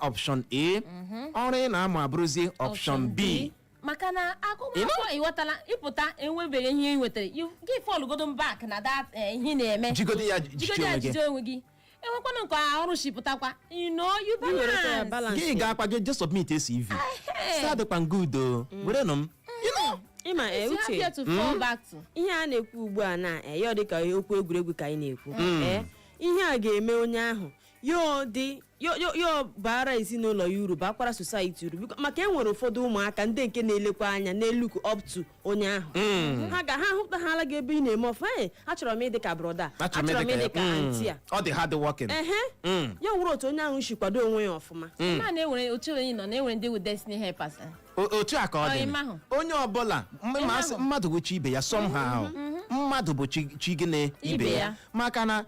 option A ọrụ ị na-amụ abụrụzie option B maka na agụmakwụkwọ ịghọtala ịpụta enwebeghị ihe ị nwetara gị fọlụgodo back na that ihe na-eme jigode ya jide onwe gị enwekwana nke ọrụ shipụtakwa you balance gị ga-akwa gị just submit CV sadịkwa ngudo were nụ m ịma uche ihe a na-ekwu ugbu a na ya dị ka okwu egwuregwu ka anyị na-ekwu ihe a ga-eme onye ahụ yo bara ezinụlọ ya uru bakwara society uru maka enwere ụfọdụ ụmụaka ndị nke na-elekwa anya n'elu up to onye ahụ ha hụpụta ha ala gị ebe ị na-eme ọfụ achọrọ m ịdị ka broda achọrọ m ịdị ka aunty a ọ dị hard working ya nwere otu onye ahụ si kwado onwe ya ọfụma ma na-enwere otu onye nọ na-enwere ndị with destiny helpers otu a ka ọ dị onye ọbụla mmadụ bụ chi ibe ya somehow mmadụ bụ chi gịnị ibe ya maka na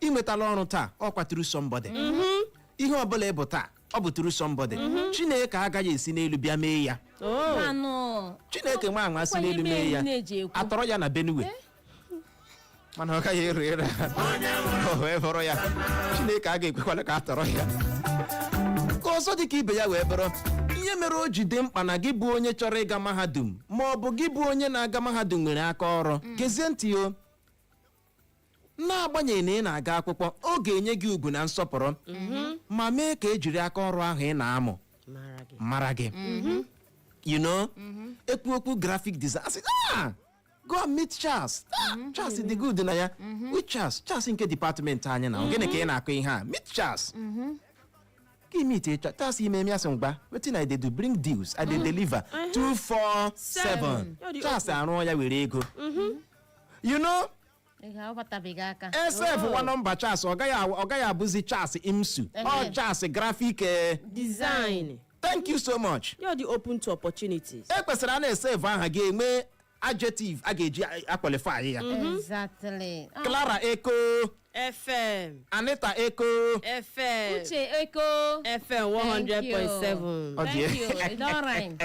ị nwetala ọrụ taa ọ kwaturu somebody ihe ọbụla ịbụ taa ọ bụ tụrụ somebody Chineke agaghị esi n'elu bịa mee ya Chineke nwa anwa si n'elu mee ya atọrọ ya na Benue mana ọ gaghị ere wee bụrụ ya Chineke agaghị ekwekwala ka atọrọ ya ka ọzọ dị ka ibe ya wee bụrụ ihe mere o ji dị mkpa na gị bụ onye chọrọ ịga mahadum ma ọ bụ gị bụ onye na-aga mahadum nwere aka ọrụ gezie ntị o n'agbanyeghị na ị na-aga akwụkwọ ọ ga-enye gị ugwu na nsọpụrụ ma mee ka ejiri aka ọrụ ahụ ị na-amụ mara gị ekwu okwu graphic design asị go meet Charles Charles dị good na ya with Charles nke department anyị na gịnị ka ị na-akọ ihe a meet Charles gị meet Charles ime eme asị mgba wetin I dey do bring deals I dey deliver 247 Charles arụọ ya were ego SF nwa nọmba Charles ọ gaghị abụzi Charles Imsu ọ Charles graphic design. Thank you so much. You're the open to opportunities. Kwesịrị a na-esave aha gị enwe adjective a ga-eji aqualify ya. Exactly. Clara Eko FM. Anita Eko FM. Uche Eko FM 100.7. Thank you. It's all right.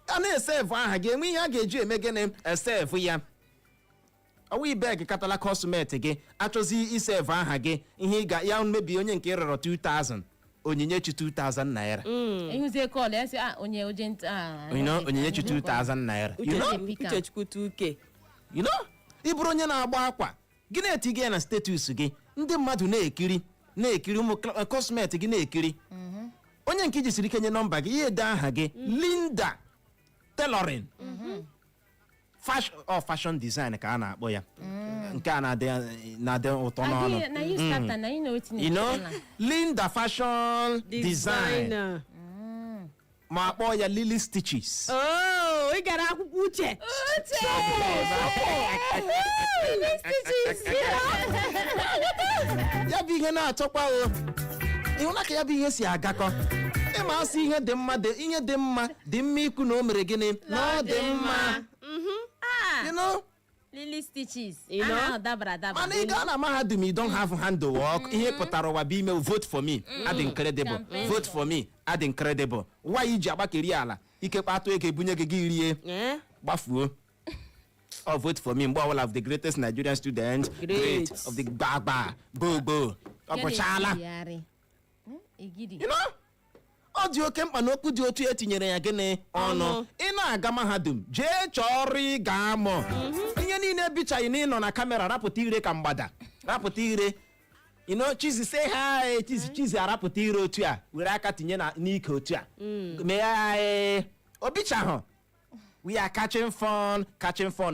A na-esave aha gị enwe ihe a ga-eji eme gịnị save ya. Ọwụ ibeg katala cosmet gị achọzi isave aha gị ihe ya mebi onye nke rịọrọ 2000 onyinyechi 2000 naira. Ehuzie call ya sị onye ojent onyinyechi 2000 naira. Uchechukwu 2K. Ị bụrụ onye na-agba akwa gị na-etiga ya na status gị ndị mmadụ na-ekiri ụmụ cosmet gị na-ekiri onye nke jisiri ike nye nọmba gị ya ede aha gị Linda Tailoring fashion design ka a na-akpọ ya nke a na-adị ụtọ n'ọnụ Linda fashion design ma akpọ ya Lily Stitches. Ị gara akwụkwọ Uche. Ya bụ ihe na-atọkwa ịhụna ka ya bụ ihe si agakọ ịma asị ihe dị mma dị mma ikwu na o mere gịnị na ọ dị mma. Lily Stitches. Mana ị gaa na mahadum you don't have handwork ihe pụtara ụwa bụ ime vote for me ad incredible vote for me ad incredible why iji agbakeri ala ike kpatụ ego ebunye gị rie gbafuo vote for me mgbe ọbụla of the greatest Nigerian student great of the gbagba gbogbo ọ bụchala ọ dị oke mkpa na okwu dị otu etinyere ya gịnị ọnụ ị na-aga mahadum jee chọọ ọrụ ị ga-amụ ihe niile ebichaghị na ịnọ na kamera rapụta ire ka mgbada rapụta ire Chizi say hi Chizi arapụta ire otu a were aka tinye n'ike otu a mee obichahụ we are catching fun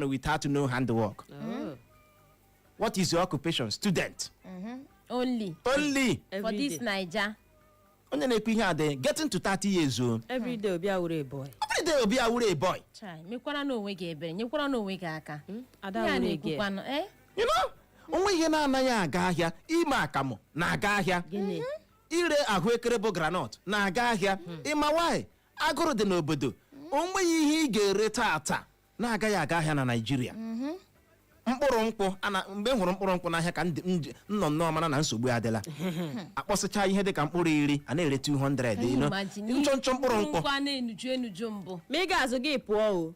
without no handwork. What is your occupation? Student. Only for this Naija. Onye na-ekwu ihe adị getting to 30 years old. Every day obi awure a boy. Chai, mekwara n'onwe gị ebere, nyekwara n'onwe gị aka. Ada awure gị. Onwe ihe na-anaghị aga ahịa ime akamụ na-aga ahịa. Ire ahụekere bụ granọt na-aga ahịa. Ịma why? Agụrụ dị n'obodo. Onweghị ihe ị ga-ere tata na-agaghị aga ahịa na Naịjirịa. Mkpụrụ nkwụ mgbe hụrụ mkpụrụ nkwụ n'ahịa ka nọ nnọọ mana na nsogbu adịla akpọsịcha ihe dịka mkpụrụ 10 a na-ere 200 nchọnchọ mkpụrụ nkwụ mbụ ma ị ga-azụ gị pụọ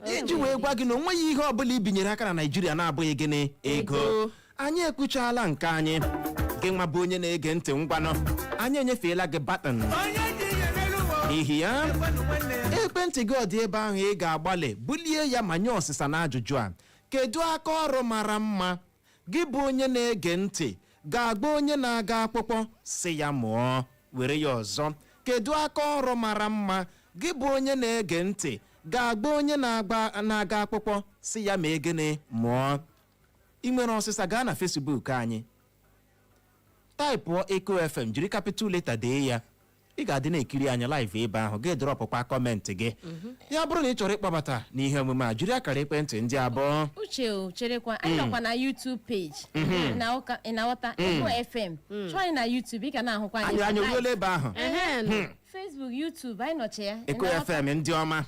iji wee gwa gị na onweghị ihe ọbụla ibinyere aka na Naịjirịa na-abụghị gịnị ego anyị ekwuchala nke anyị gị nwa bụ onye na-ege ntị ngwanụ anyị enyefeela gị baton n'ihi ya ekwentị gị ọ dị ebe ahụ ị ga-agbalị bulie ya ma nye ọsịsa na ajụjụ a kedu aka ọrụ mara mma gị bụ onye na-ege ntị ga-agba onye na-aga akwụkwọ si ya mụọ were ya ọzọ kedu aka ọrụ mara mma gị bụ onye na-ege ntị ga-agba onye na-aga akwụkwọ si ya mee gịnị mụọ ị nwere ọsịsa gaa na Facebook anyị taịpụọ Eko FM jiri capital letter dee ya ị ga-adị na-ekiri anya live ebe ahụ ga-edrọpụkwa kọmentị gị ya bụrụ na ị chọrọ ịkpọbata n'ihe omume a jiri akara ekwentị ndị abụọ uche cherekwa anyị nọkwa na YouTube page ịna-aghọta Eko FM chọọ anyị na YouTube ị ga na-ahụkwa anyị ruola ebe ahụ Facebook YouTube anyị nọchi ya Eko FM ndị ọma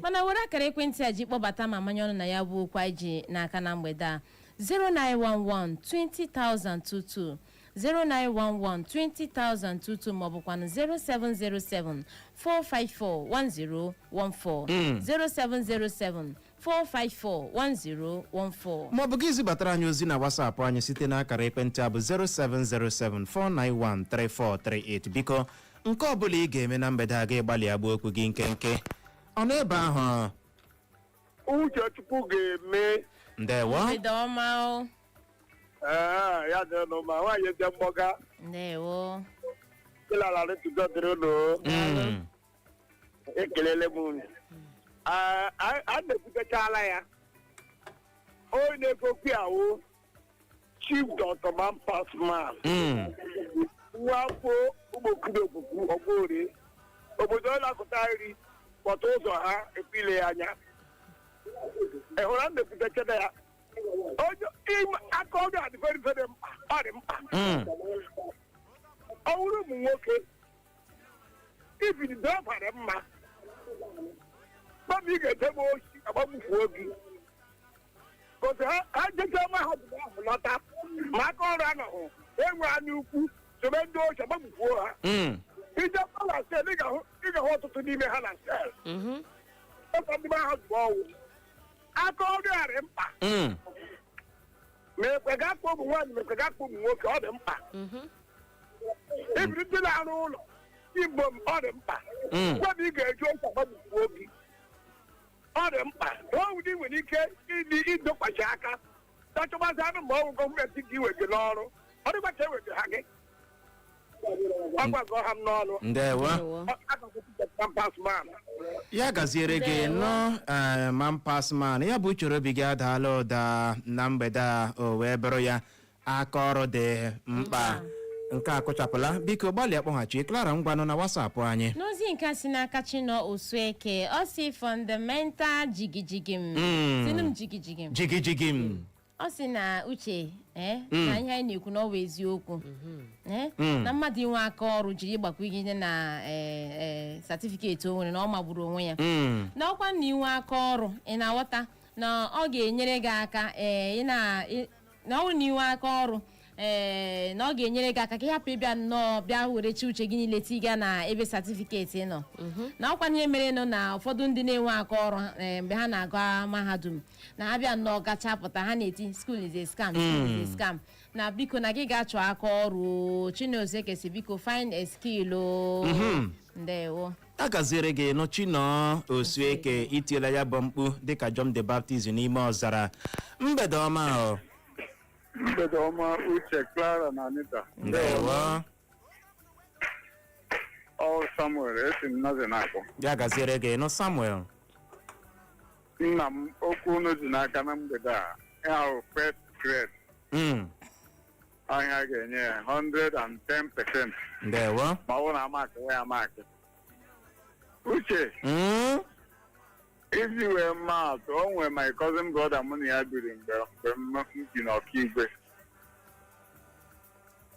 mana were akara ekwentị a ji kpọbata ma manye ọnụ na ya bụ okwu anyị ji n'aka na mgbede a 0911 20,022 0911 20,022 maọbụkwanụ 0707 454 1014 0707 4541014 maọbụ gị zibatara anyị ozi na WhatsApp anyị site n'akara ekwentị a bụ 0707 491 3438 biko nke ọ bụla ị ga-eme na mgbede a ga-agbalị agba okwu gị nkenke ọ nọ ebe ahụ Uchechukwu ga-eme ndewo ya dị n'ụma nwaanyị dị mgbọga ndewo ịlara rịtụgo dịrị ụlọ ekelele m unu a na-ekwutechala ya onye na-ekokwu yawo Chief Dr. Mampasman nwa afọ ụmụokuru okwukwu ọgbọrie obodo ọ na-akụta nri kpọta ụzọ ha epile ya anya ị hụrụ a na-ekwutechana ya aka ọrụ a dị very very mkpa ọ dị mkpa ọ bụrụ ụmụ nwoke ibido ọbara mma mmadụ ị ga-edebe ochi agbagbufuo gị otu ha jecha mahadum ahụ lọta ma aka ọrụ anọghị enwe anya ukwu sobe ndị ochi agbagbufuo ha ije na sel ị ga-ahụ ọtụtụ n'ime ha na sel ọkọ ndị mahadum ọwụ aka ọrụ a dị mkpa ma ekwe ga-akpọ ụmụ nwaanyị ma ekwe ga-akpọ ụmụ nwoke ọ dị mkpa ibiri ndị na-arụ ụlọ igbo ọ dị mkpa gwabụ ị ga-eji oche agbagbufuo gị ọ dị mkpa ọwụdị nwere ike idokwachi aka tachọbazi anụ ma ọwụ gọọmenti gị iwe gị n'ọrụ ọ dịgba ka eweta ha gị ọgwagọ ha m n'ọnụ ndewo ya gaziere gị nọ Mampasman ya bụ uchoro obi gị adaala ụda na mgbede a o wee bụrụ ya aka ọrụ dị mkpa nke a kụchapụla biko gbalịa kpọghachi Clara ngwanụ na WhatsApp anyị n'ozi nke si n'aka Chinọ Osueke ọ si fundamental jigijigim sinum jigijigim jigijigim ọ sị na uche na ihe anyị na-ekwu na ọ bụ eziokwu na mmadụ inwe aka ọrụ jiri ịgbakwunye na satifiketi o nwere na ọ magburu onwe ya na ọkwa na inwe aka ọrụ ị na-aghọta na ọ ga-enyere gị aka na ọ bụ na inwe aka ọrụ na ọ ga-enyere gị aka ka ị hapụ ịbịa nnọọ bịa were chi uche gị niile tiga na ebe satifiketi nọ na ọkwa ihe mere nọ na ụfọdụ ndị na-enwe aka ọrụ mgbe ha na-aga mahadum na ha bịa nnọọ gacha pụta ha na-eti school is a scam school is a scam na biko na gị ga-achọ aka ọrụ Chinozeke si biko find a skill ndewo a gaziere gị nụ Chinọ Osueke itiela ya bụ mkpu dịka John the Baptist n'ime ọzara mgbede ọma ahụ mgbede ọma Uche Clara na Anita ndewo ọ Samuel esi m naze na-akpọ ya gaziere gị nụ Samuel nna m okwu unu ji n'aka na mgbede a ya first grade ahịa ga-enye ya 110%. Ndewo. Ma ọ na amakị ya amakị. Uche. Isi wee maa atụ, o nwere my cousin brother mụ na ya biri mgbe m bi n'Ọkigwe.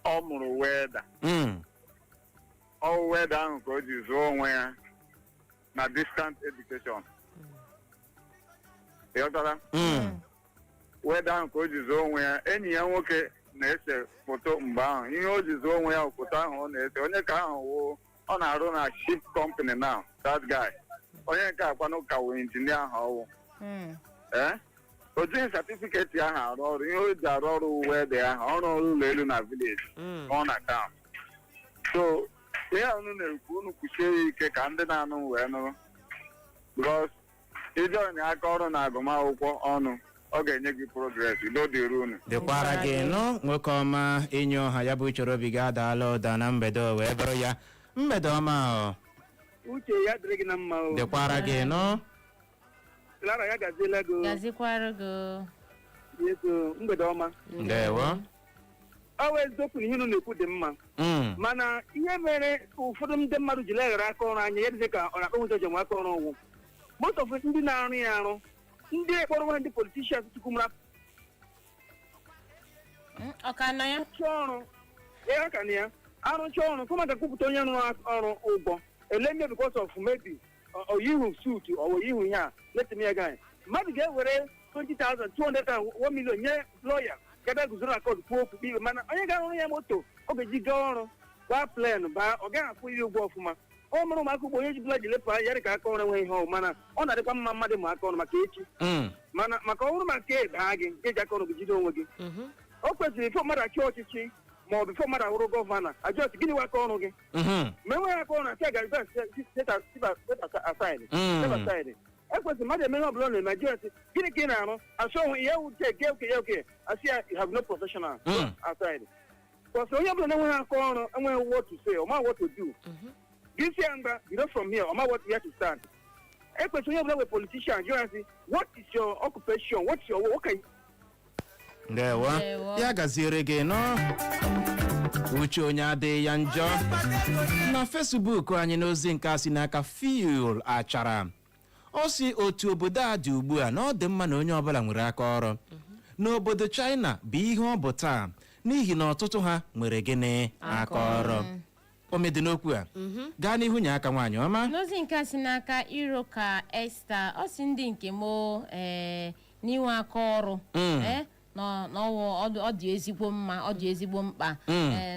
Ọ mụrụ weda. Ọ weda ahụ ka o ji zụọ onwe ya na distant education. Ịghọtara? Weda ahụ ka o ji zụọ onwe ya, enyi ya nwoke na-ese foto mgbe ahụ. Ihe o ji zụọ onwe ya foto ahụ ọ na-ese, onye ka ahụ wụ ọ na-arụ na ship company now, that guy. Onye nke akwanụ ka wụ injinia ahụ ọwụ. o jighị satifiketi ahụ arụ ọrụ ihe o ji arụ ọrụ uwe dị ahụ ọrụ ụlọ elu na vileji ọ na taụn. So ihe unu na-ekwu unu kwuchie ya ike ka ndị na-anụ wee nụrụ bikos ije onye aka ọrụ na agụmakwụkwọ ọnụ ọ ga-enye gị progres udo dịrị unu. dịkwara gị nụ nwoke ọma enyi ọha ya bụ uchoro obi gị adaala ụda na mgbede wee bụrụ ya mgbede ọma uche ya dịrị gị na mma o. dịkwara gị nụ Clara ya gaziela gị gazikwara gị yeso mgbede ọma. ndewo ọ wee eziokwu na ihe unu na-ekwu dị mma mana ihe mere ụfọdụ ndị mmadụ ji leghara aka ọrụ anya ya dị ka ọ na-akpọ nwụta jem aka ọrụ ọgwụ most of ndị na-arụ ya arụ ndị ekpọrọ nwa ndị politishans tukwumara ọka nọ ya ọrụ ya ka na ya arụcha ọrụ kọma ka kwupụta onye rụrụ ọrụ ụgwọ ele mme because of maybe oyihu suit oyihu ihe a let me again mmadụ ga-ewere 20,000 200,000 1 million nye lọya gaba guzoro akọd kwuo okwu ikpe mana onye ga-arụrụ ya moto ọ ga-eji gaa ọrụ gbaa plen baa ọ gaghị akwụ ihe ụgwọ ọfụma ọ mụrụ ụmụaka ugbo onye jibụla ji lepụ anya ka aka ọrụ enweghị ihe ọwụ mana ọ na-adịkwa mma mmadụ ma aka ọrụ maka echi mana maka ọrụ maka daa gị nke eji aka ọrụ gị jide onwe gị o kwesịrị ifo mmadụ achị ọchịchị ma ọ bụ ifo mmadụ ahụrụ gọvanọ ajọs gịnị nwa aka ọrụ gị ma enweghị aka ọrụ na asaịdị ekwesịrị mmadụ emeghe ọbụla na Naijiria gịnị ka ị na-arụ asụ onwe ihe wuche ge oke asị ya you have no professional aside because onye ọbụla na-enweghị aka ọrụ enweghị what to say ọma what to do gị si ya mgba bido from here ọma what where to start ekwesịrị onye ọbụla wee politician jụọ asị what is your occupation what is your work ndewo ya gaziere gị nọ uche onye adịghị ya njọ na Facebook anyị n'ozi nke a si n'aka Phil Achara ọ si otu obodo a dị ugbu a na ọ dị mma na onye ọbụla nwere aka ọrụ n'obodo China bụ ihe ọ bụ taa n'ihi na ọtụtụ ha nwere gịnị aka ọrụ omedị n'okwu a gaa n'ihu nye aka nwaanyị ọma n'ozi nke a si n'aka Iroka Esther ọ si ndị nke mo n'inwe aka ọrụ ọ dị ezigbo mma ọ dị ezigbo mkpa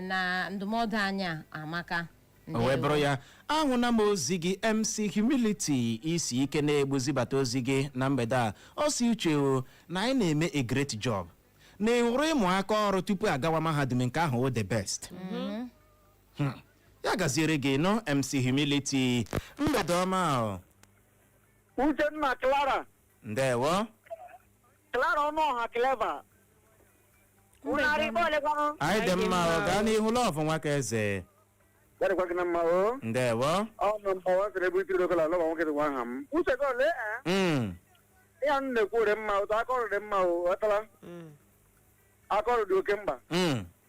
na ndụmọdụ anya amaka o wee bụrụ ya ahụna m ozi gị MC Humility isi ike na-egbuzibata ozi gị na mgbede a ọ si uche na anyị na-eme a great job na ịhụrụ ịmụ aka ọrụ tupu agawa mahadum nke ahụ the best ya gaziere gị nọ MC Humility mgbede ọma Uchenna Clara ndewo Clara ọnụ ọha clever anyị dị mma gaa n'ihu lọvụ nwaka eze Dari kwa kina mao. Ndewo. No mao sere bu tiro kala lo ba mo ke wa ham. Use ko le ya nne ku re mao ta ko re mao atala. Akoro do kemba.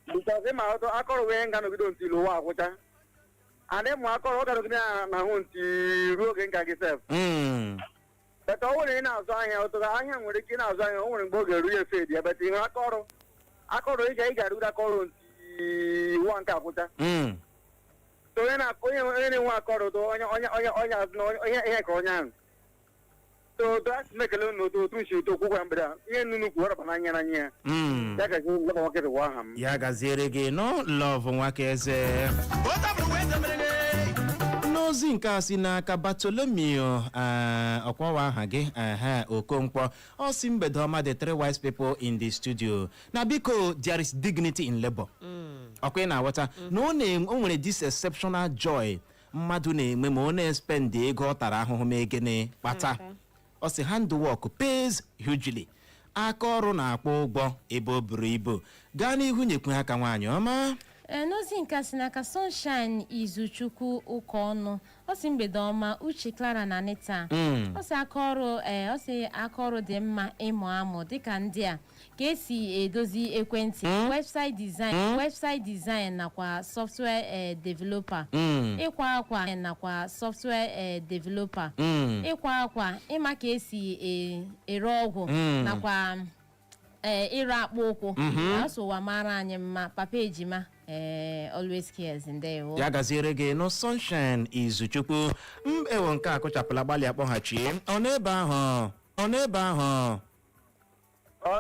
Buta se mao to akoro we ngano bi don ti lo wa akuta. Ane mo akoro ga do na hun ti ru ge nga ge sef. But o we na zo anya to ga anya nwere ki na zo anya o nwere ngbo ge ru ye fe di but akoro ije ga ru da akoro ti wa nka akuta. So onye nwa akọrọ to onye ka onye ahụ so that's make a little to shi to kwukwa mbere ihe nnunu kwuwara bana anya na anya ya ka ji ngwa nwoke wa ha m ya gaziere gị no love nwaka eze n'ozi nke a si n'aka Bartolomeo ọkwawa aha gị Okonkwo ọ si mgbede ọma the three wise people in the studio na biko there is dignity in labor ọkwa ị na-aghọta na o nwere this exceptional joy mmadụ na-enwe ma ọ na-espend ego ọ tara ahụhụ ma egene kpata ọ si handwork pays hugely aka ọrụ na-akpọ ụgwọ ebe o buru ibu gaa n'ihu nyekwe aka nwaanyị ọma n'ozi nke si n'aka Sunshine Izuchukwu ụka ọnụ ọ si mgbede ọma Uche Clara na Anita ọ si aka ọrụ dị mma ịmụ amụ dịka ndị a ka esi edozi ekwentị website design nakwa software developer ịkwa akwa nakwa software developer ịkwa akwa ịma ka esi ere ọgwụ nakwa ire akpụ ụkwụ asụwa mara anyị mma papa ejima always cares ndewo ya gaziere gị no Sunshine Izuchukwu ewo nke akụchapụla gbalị akpọghachi ọ n'ebe ahụ ọ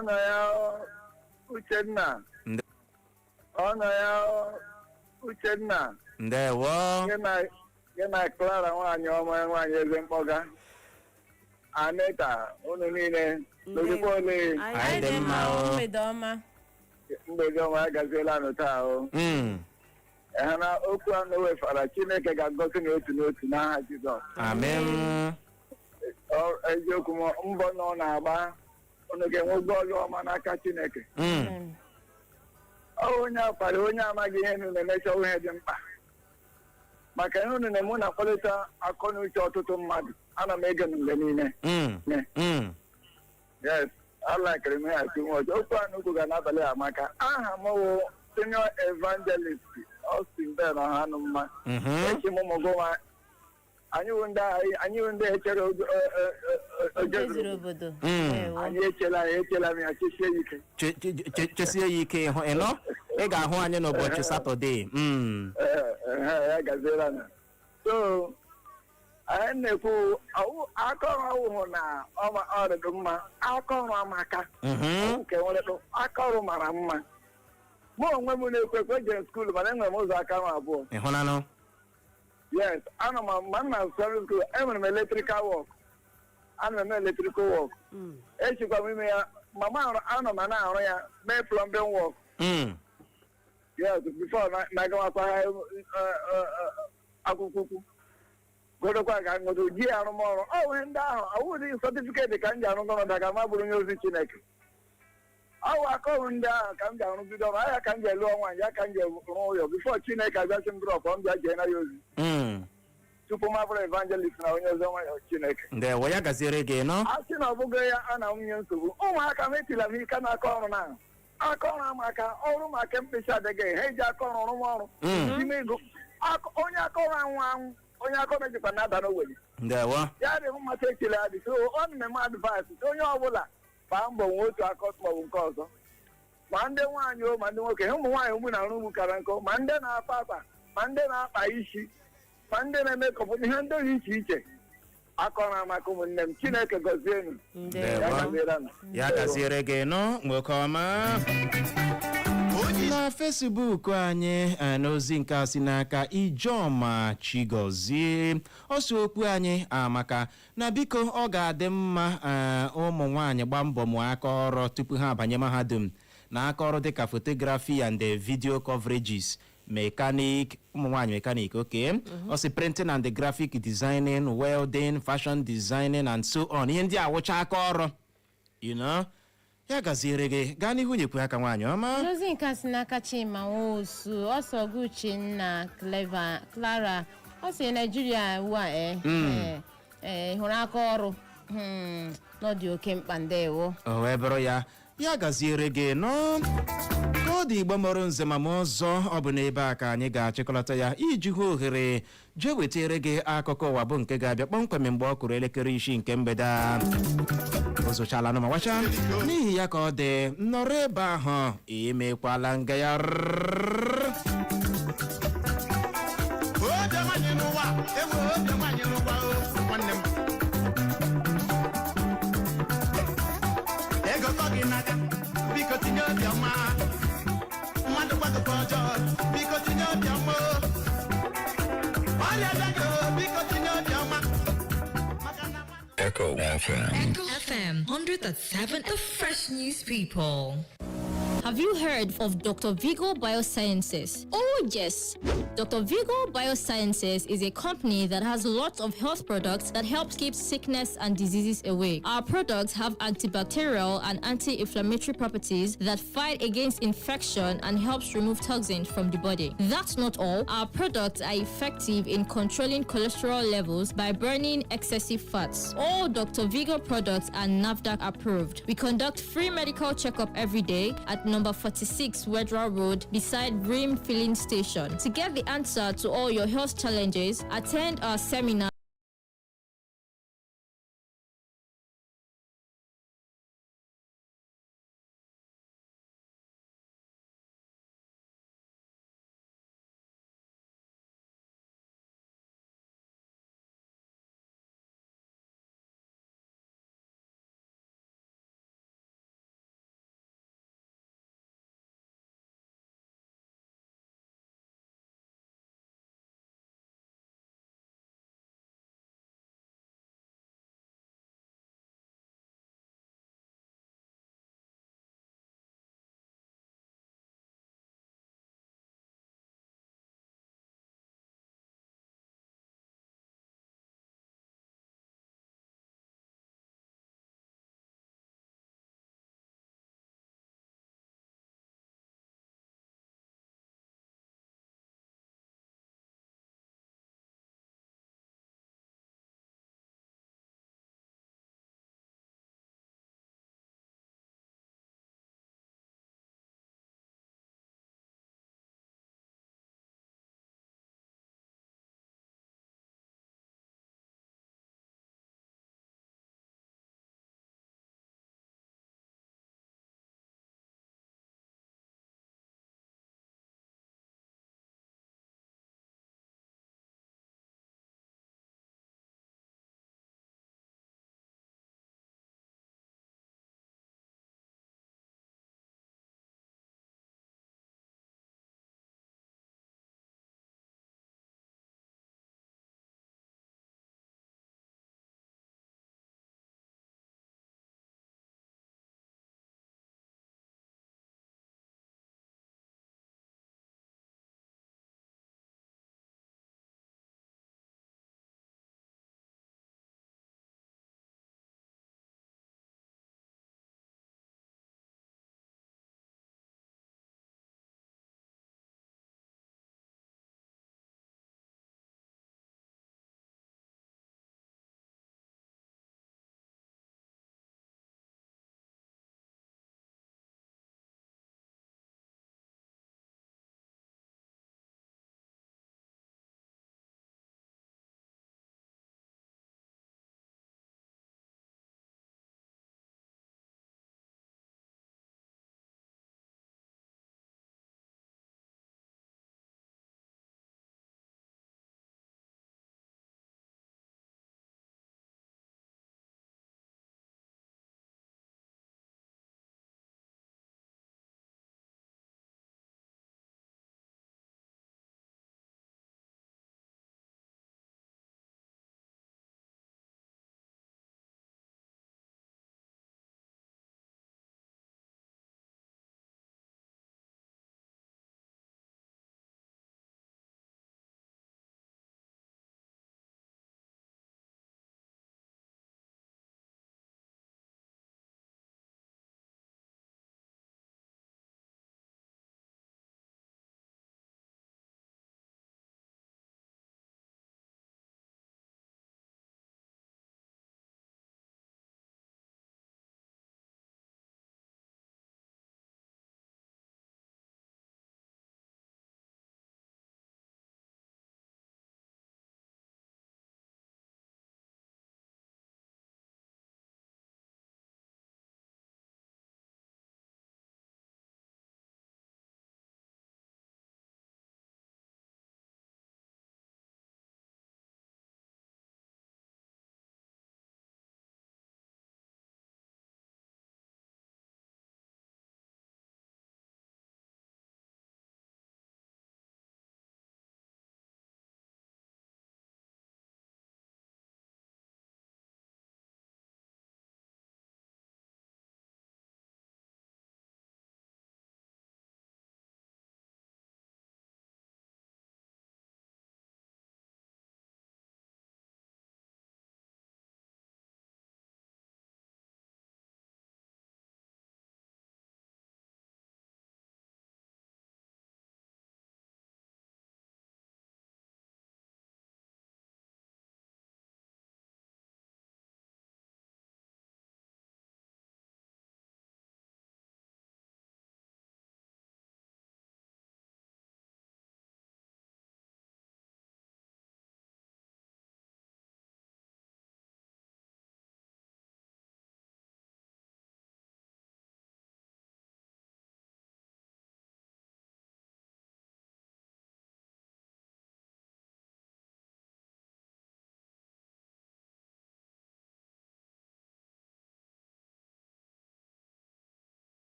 nọ ya Uchenna ndewo ya na Clara nwaanyị ọma nwaanyị eze mkpọga Aneta, unu niile, n'ozikwa ole. Anyị dị mma o. Mgbede ọma. Mgbede ọma agaziela nụ taa o. Ha na okwu ahụ wefara Chineke ga-agọzi n'otu n'otu n'aha Jizọs. Amen. Eziokwu mbọ nọ na-agba unu ga-enwe ọlụ ọma n'aka Chineke. Ọ onye akwara onye amaghị ihe unu na-emecha ihe dị mkpa. Maka ihe unu na-eme na-akpọlịta akọ na uche ọtụtụ mmadụ. Ana m ege mgbe niile. Yes, alakịrị m ya too much. Okwu ahụ ukwu ga n'abalị a maka aha m wụ senior evangelist Austin Ben Ọhanụmma. Echi m ụmụgụnwa anyị wụ ndị echere ojezuru obodo. Anyị echela m ya chesie ya ike. Chesie ya ike ịnọ ị ga-ahụ anyị n'ụbọchị Satọde. Ya gaziela na. So anyị na-ekwu akaọrụ awụhụ na ọdịdị mma, akaọrụ amaka nke nwere akaọrụ mara mma. Mụ onwe m na-ekwe ekwe jere skuulu mana enwere m ụzọ aka m abụọ. Ịhụnanụ? Yes, ana m ma m na primary school enwere m electrical work. Ana m eme electrical work. Echikwa m ime ya ma anọ m na-arụ ya mee plumbing work. Yes, before na-agawakwa akwụkwọ godokwa ga ngodo ji arụmọrụ ọ ndị ahụ awụdị certificate ka m ji arụ ọrụ daga ma bụrụ onye ozi Chineke. Ọwụ akaọrụ ndị ahụ ka m ji arụbido ọrụ ahịa ka m ji elu nwaanyị ya ka m ji rụọ ụlọ bifo Chineke abịasị m drọp ọ m bịa jee na ya ozi tupu m abụrụ evangelist na onye ozi nwanyị Chineke. Ndewo ya gaziere gị nọ. A sị na ọ bụghị ya a na nwunye nsogbu ụmụaka m etila m ike na-aka ọrụ na aka ọrụ amaka ọrụ maka mkpịsị adịghị ha eji aka ọrụ rụmọrụ ime ego onye aka ọrụ anwụ onye aka ọrụ ejikwa na-ada n'ogbenye. Ndewo. Ya dị mmasị ekele adị so ọ na-eme advaịsị onye ọbụla gbaa mbọ nwe otu aka maọbụ nke ọzọ ma ndị nwaanyị o ma ndị nwoke ụmụ nwaanyị ugbu na arụ ugbu kara nkọ ma ndị na-akpa akpa ma ndị na-akpa isi ma ndị na-eme kọpụta ihe ndị dị iche iche akọrọ maka ụmụnne m Chineke gọzienụ. Ya gaziere gị nọ nwoke ọma. Na Facebook anyị n'ozi nke a si n'aka Ijeọma Chigozie ọsọ okwu anyị maka na biko ọ ga-adị mma ụmụ nwaanyị gba mbọ mụọ aka ọrụ tupu ha abanye mahadum na aka ọrụ dịka photography and video coverages mechanic ụmụ nwaanyị mechanic ọsị printing and graphic designing welding fashion designing and so on ihe ndị awụcha aka ọrụ ya gaziere gị gaa n'ihu nyekwu aka nwaanyị ọma. N'ozi nke si n'aka Chima Nwosu ọsọ Uchenna Clara ọ sị Naijiria ugbu a hụrụ aka ọrụ n'ọdị oke mkpa. Ndewo o wee bụrụ ya gaziere gị nọ ka ọ dị Igbo mụrụ nze ma ọzọ ọ bụ n'ebe a ka anyị ga-achịkọlata ya iji hụ ohere jee wetere gị akụkọ ụwa bụ nke ga-abịa kpọmkwem mgbe ọ kụrụ elekere 6 nke mgbede a. O zochala nụ ma wacha n'ihi ya ka ọ dị nnọrọ ebe ahụ emekwala nga ya Echo FM 100.7, the fresh news people. Have you heard of Dr. Vigo Biosciences? Oh yes! Dr. Vigo Biosciences is a company that has lots of health products that helps keep sickness and diseases away. Our products have antibacterial and anti-inflammatory properties that fight against infection and helps remove toxins from the body. That's not all. Our products are effective in controlling cholesterol levels by burning excessive fats. All Dr. Vigo products are NAFDAC approved. We conduct free medical checkup every day at number 46 Wedra Road beside Brim Filling Station. To get the answer to all your health challenges, attend our seminar